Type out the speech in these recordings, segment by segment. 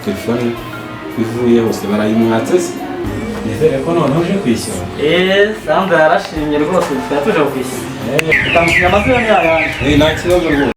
telefone ivuye hose barayimwatse se nizere ko noneho uje kwishyura Sandra yarashimye rwose twatuje kwishyura utamushyira amazina yayanjye nta kibazo rwose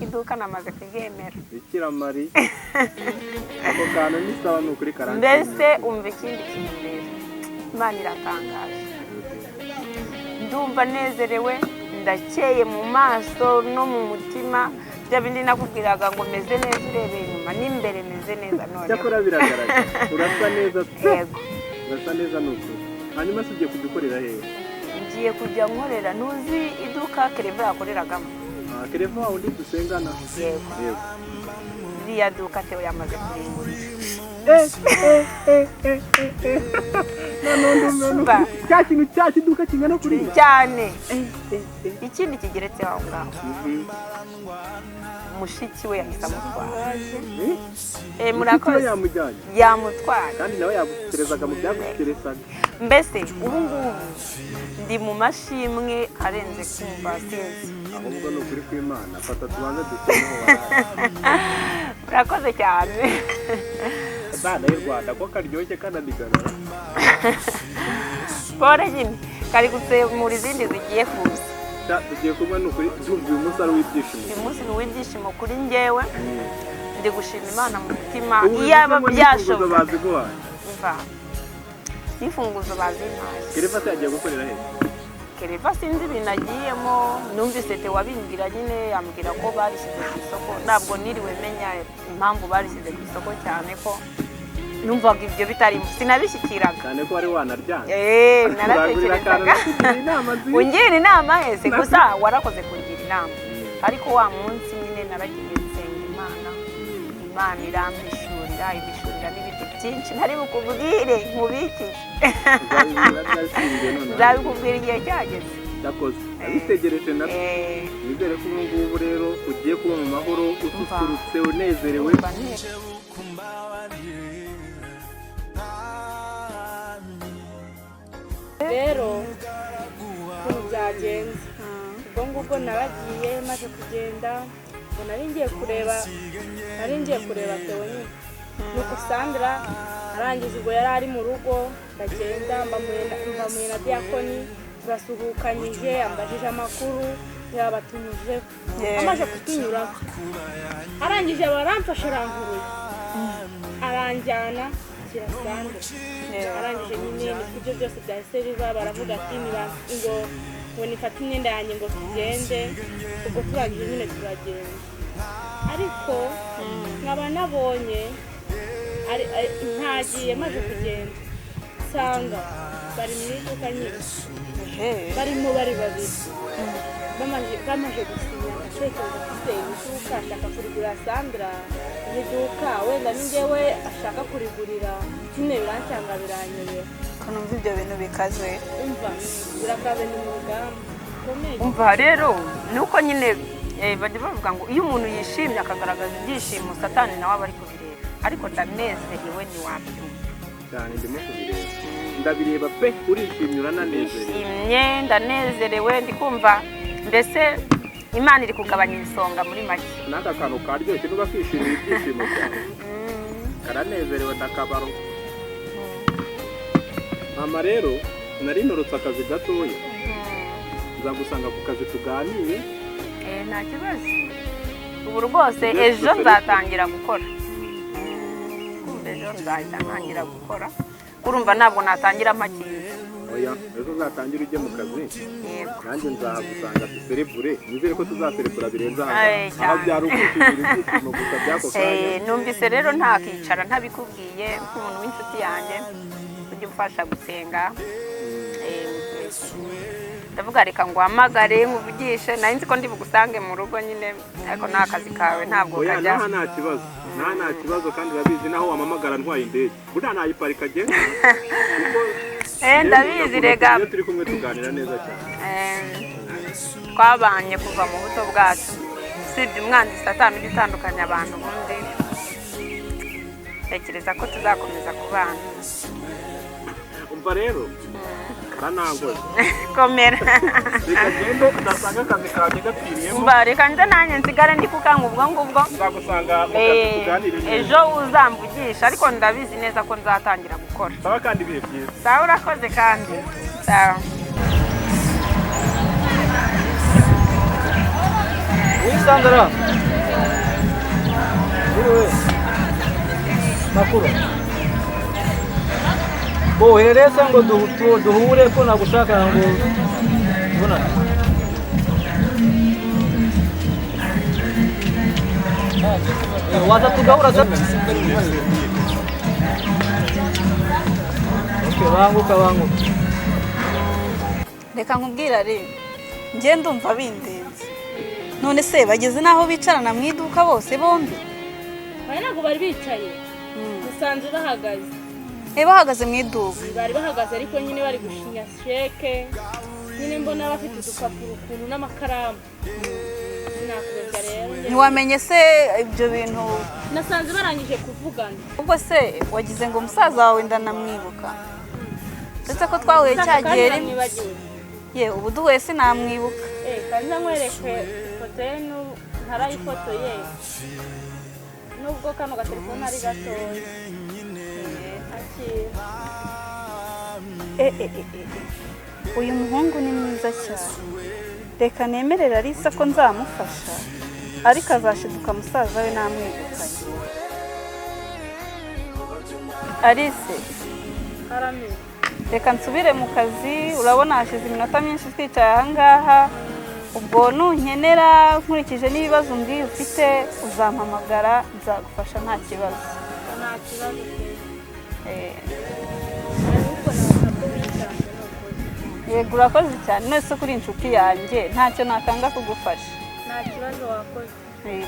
iduka namaze kuryemera Bikira Mari ako kantu ni sawa n'ukuri karanga mbese umva ikindi kintu rero Imana iratangaje ndumva nezerewe ndakeye mu maso no mu mutima bya bindi nakubwiraga ngo meze neza urebeye inyuma n'imbere meze neza none cyakora biragaragara urasa neza yego urasa neza n'ukuri hanyuma se ugiye kudukorera hehe ngiye kujya nkorera nuzi iduka Kereva yakoreragamo Kereva undi dusengana yego iriya duka Theo yamaze kurimbura no cya kintu cya kiduka kingana kuri cyane ikindi kigeretse aho ngaho mushiki we yahise amutwara murakoze yamutwara kandi nawe yaguterezaga mu byaguterezaga mbese ubu ngubu ndi mu mashimwe arenze kumva sinzi ahubwo ni ukuri kw'Imana fata tubanze dukeneho murakoze cyane Bana y'u Rwanda ko karyoshye kananigarara siporo nyine kari gusemura izindi zigiye kuza tugiye kuba ni ukuri ndumva uyu munsi ari uw'ibyishimo uyu munsi ni uw'ibyishimo kuri njyewe ndi gushima Imana mu mutima iyaba byashoboka n'imfunguzo bazimpaye Kereva se yagiye gukorera he Kereva sinzi ibintu agiyemo numvise Theo wabimbwira nyine ambwira ko barishyize ku isoko ntabwo niriwe menya impamvu barishyize ku isoko cyane ko numvaga ibyo bitarimo sinabishyikiraga cyane ko wari wanaryana naratekerezaga ungira inama ese gusa warakoze kungira inama ariko wa munsi nyine naragiye nsenga Imana irampishurira ibishurira n'ibiti byinshi ntari bukubwire nkubiki nzabikubwira igihe cyageze yakoze abitegereje na nizere ko ubu ngubu rero ugiye kuba mu mahoro ususurutse unezerewe rero ukuntu byagenze ubwo ngubwo naragiye maze kugenda ngo nari ngiye kureba Theo nyine nuko Sandra arangije ubwo yari ari mu rugo ndagenda mbamuye na Diakoni turasuhukanyije ambajije amakuru yabatunyuje amaze kutunyura arangije baramfasha arankuruye aranjyana kirasanga arangije nyine ibyo byose byahise biba baravuga ati ngo nifate imyenda yanjye ngo tugende ubwo turangije nyine turagenda ariko nkaba nabonye ntagiye maze kugenda nsanga bari mu iduka nyine barimo bari babiri bamaze gusinya atekereza afite iduka ashaka kurigurira Sandra iduka wenda ni njyewe ashaka kurigurira nyine biransanga biranyobera kanumva ibyo bintu bikaze umva birakaze ni mu rugamba umva rero nuko nyine bajya bavuga ngo iyo umuntu yishimye akagaragaza ibyishimo Satani nawe aba ari kubireba ariko ndanezerewe ntiwabyumva cyane ndimo kubireba ndabireba pe urishimye urananezerewe ndanezerewe ndikumva mbese Imana iri kugabanya ibisonga muri make n'aka kantu karyoshye nuba kwishimira ibyishimo cyane karanezerewe ndakabaro mama rero nari norotse akazi gatoya nza gusanga ku kazi tuganiye nta kibazo ubu rwose ejo nzatangira gukora ejo nzatangira gukora urumva ntabwo natangira mpakiye oya ejo uzatangira ujye mu kazi nanjye nzahagusanga duserebure nizere ko tuzaserebura birenze aho byari ukwishimira ibyishimo gusa by'ako kanya numvise rero ntakicara ntabikubwiye nk'umuntu w'inshuti yanjye ujye umfasha gusenga ndavuga reka ngo uhamagare nkuvugishe nari nzi ko ndi bugusange mu rugo nyine ariko nta kazi kawe ntabwo kajya nta kibazo nta kibazo kandi urabizi naho wamamagara ntwaye indege buriya nayiparika agenda ndabizi rega iyo turi kumwe tuganira neza cyane twabanye kuva mu buto bwacu usibye umwanzi Satani ujya utandukanya abantu ubundi tekereza ko tuzakomeza kubana umva rero kanangoye komera reka gendo udasanga akazi kawe gapfiriyemo reka nze nanjye nsigare ndi kukanga ubwo ngubwo nzagusanga mu kazi tuganire ejo uzamvugisha ariko ndabizi neza ko nzatangira gukora sawa kandi ibihe byiza sawa urakoze kandi sawa Sandra makuru bohereza ngo duhure ko nagushaka ngo ubona waza tugahura gato banguka reka nkubwira rero njye ndumva bindenze none se bageze naho bicarana mu iduka bose bombi bari ntabwo bari bicaye musanze bahagaze bahagaze mu iduka bari bahagaze ariko nyine bari gushinya sheke nyine mbona bafite udupapuro ukuntu n'amakaramu sinakubeshya rero ntiwamenye se ibyo bintu nasanze barangije kuvugana ubwo se wagize ngo umusaza wawe ndanamwibuka ndetse ko twahuye cya gihe rimwe ye ubu duhuye sinamwibuka kandi namwereke ifoto ye ntaraye ifoto ye nubwo kano gatelefone ari gatoya uyu muhungu ni mwiza cyane reka nemerera Alisa ko nzamufasha ariko azashiduka musaza we namwibukanye Alise reka nsubire mu kazi urabona hashize iminota myinshi twicaye ahangaha ubwo nunkenera nkurikije n'ibibazo mbwiye ufite uzampamagara nzagufasha nta kibazo yego urakoze cyane nese kuri inshuti yanjye ntacyo nakanga kugufasha nta kibazo wakoze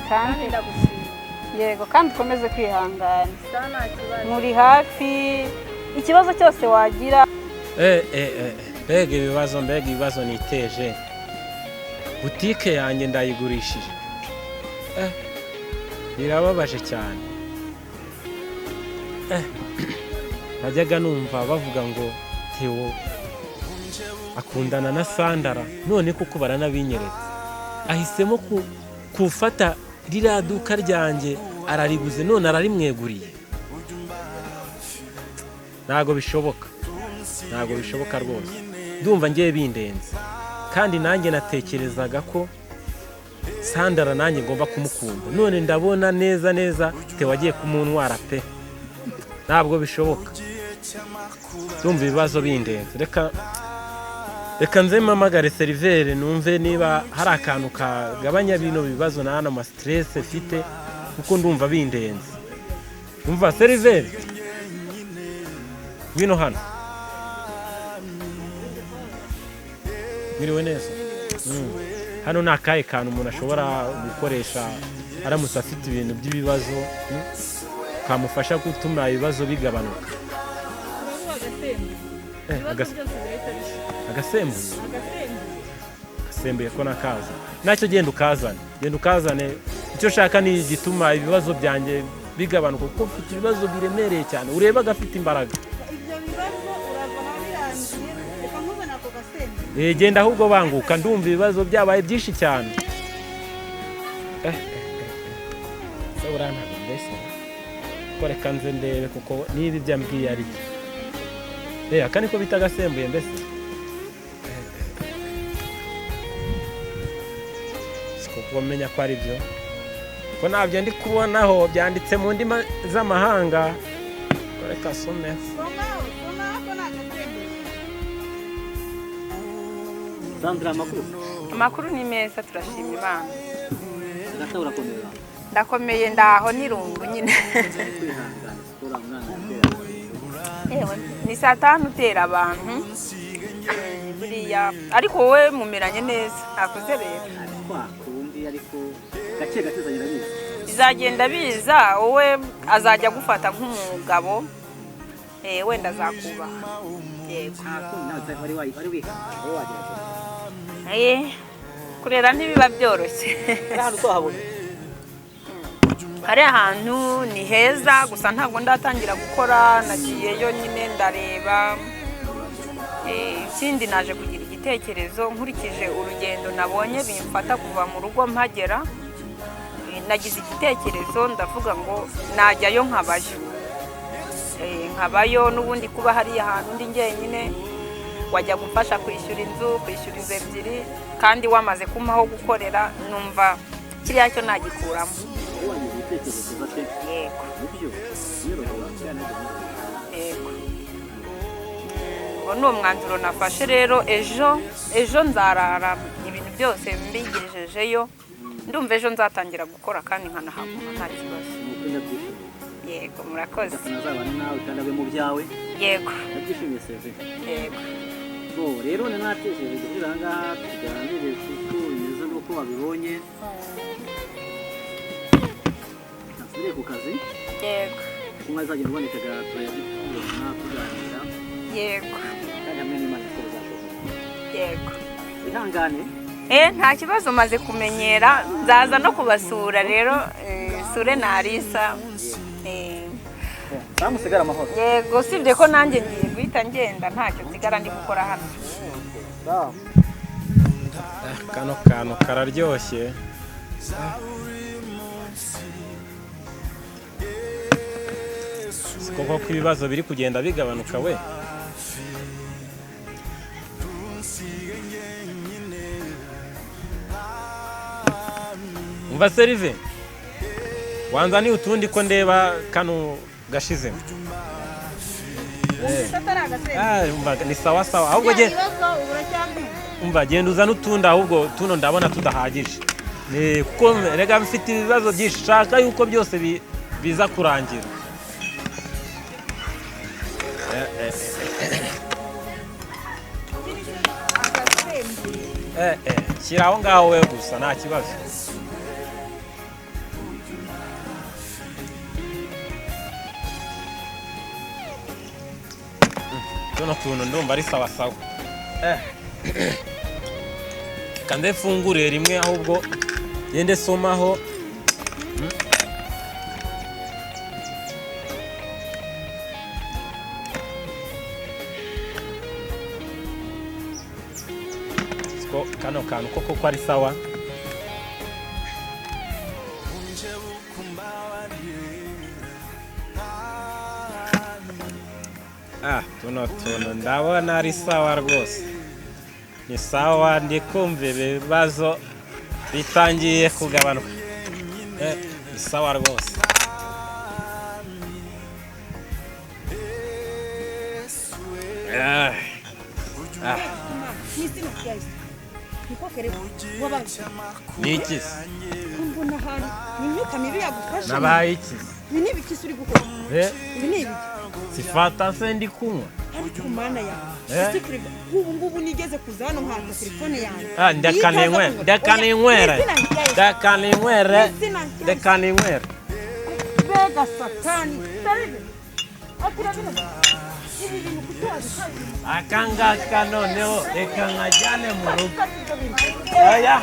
kandi ndagushimira yego kandi ukomeze kwihangana nta kibazo muri hafi ikibazo cyose wagira mbega ibibazo niteje butike yanjye ndayigurishije birababaje cyane najyaga numva bavuga ngo Theo akundana na Sandra none kuko baranabinyeretse ahisemo kufata ririya duka ryanjye arariguze none ararimweguriye ntago bishoboka rwose ndumva ngiye bindenze kandi nanjye natekerezaga ko Sandra nanjye ngomba kumukunda none ndabona neza Theo agiye kumuntwara pe ntabwo bishoboka ndumva ibibazo bindenze reka nze mpamagare serivere numve niba hari akantu kagabanya bino bibazo n'ano ma stress mfite kuko ndumva bindenze umva serivere ngwino hano mwiriwe neza hano ni akahe kantu umuntu ashobora gukoresha aramutse afite ibintu by'ibibazo kamufasha gutuma ibibazo bigabanuka agasembuye ko nakaza nacyo genda ukazane icyo shaka ni igituma ibibazo byanjye bigabanuka kuko mfite ibibazo biremereye cyane ureba agafite imbaraga genda ahubwo banguka ndumva ibibazo byabaye byinshi cyane urantaga mbese ko reka nze ndebe kuko niba ibyo ambwiye ari byo aka niko bita agasembuye mbese kuko menya ko ari byo ko ntabyo ndi kubonaho byanditse mu ndimi z'amahanga ko reka some Sandra amakuru ni meza turashima Imana urakomera ndakomeye ndaho nirungu nyine ni saa tanu utera abantu buriya ariko wowe mumeranye neza nakuze rero ariko gake bizagenda biza wowe azajya gufata nk'umugabo wenda azakubaha yego kurera ntibiba byoroshye hari ahantu ni heza gusa ntabwo ndatangira gukora nagiyeyo nyine ndareba ikindi naje kugira igitekerezo nkurikije urugendo nabonye bimfata kuva mu rugo mpagera, nagize igitekerezo ndavuga ngo najyayo nkabayo n'ubundi kuba hariya ahantu ndi njyenyine wajya gufasha kwishyura inzu ebyiri kandi wamaze kumaho gukorera numva kiriya cyo nagikuramo. Yego. Ngo ni umwanzuro nafashe rero ejo nzarara ibintu byose mbigejejeyo, ndumva ejo nzatangira gukora kandi nkanahabona nta kibazo. Yego murakoze. Yego. Yego. Rero natekereje kugira ngaha tuganire kuko bimeze nuko babibonye. Nasubire ku kazi. Yego. Kumwe azagenda uboneka turayabona tuganira. Yego. Kandi hamwe n'Imana twazashoboye. Yego. Ihangane. Nta kibazo maze kumenyera, nzaza no kubasura rero sure na Alisa. Samusigara amahoro. Yego usibye ko nanjye ngiye guhita ngenda ntacyo nsigara ndi gukora hano. Kano kantu kararyoshye. Koko ko ibibazo biri kugenda bigabanuka we. Umva Serive, wanzani utundi ko ndeba kano gashizemo. Ni sawa sawa, ahubwo umva genda uzana utundi, ahubwo tuno ndabona tudahagije. Kuko rega mfite ibibazo byinshi, shaka yuko byose biza kurangira. Shyira aho ngaho we gusa nta kibazo. Tuno tuntu ndumva ari sawa sawa. Kande fungure rimwe ahubwo yende somaho. Kano kantu koko ari sawa. Tuno ndabona ari sawa rwose. Ni sawa, ndikumva ibibazo bitangiye kugabanuka. Ni sawa rwose. Ni iki? Mbona hano ni imyuka mibi yagufashe. Nabaye iki? Ibi ni ibiki uri gukora? Ibi ni ibiki? Sifata se ndi kunywa. Ariko mana yawe. Ubu nigeze kuza hano nkata telefone yanjye. Ndakanenywera. Bega satani. Akangaka noneho reka nkajyane mu rugo. Oya.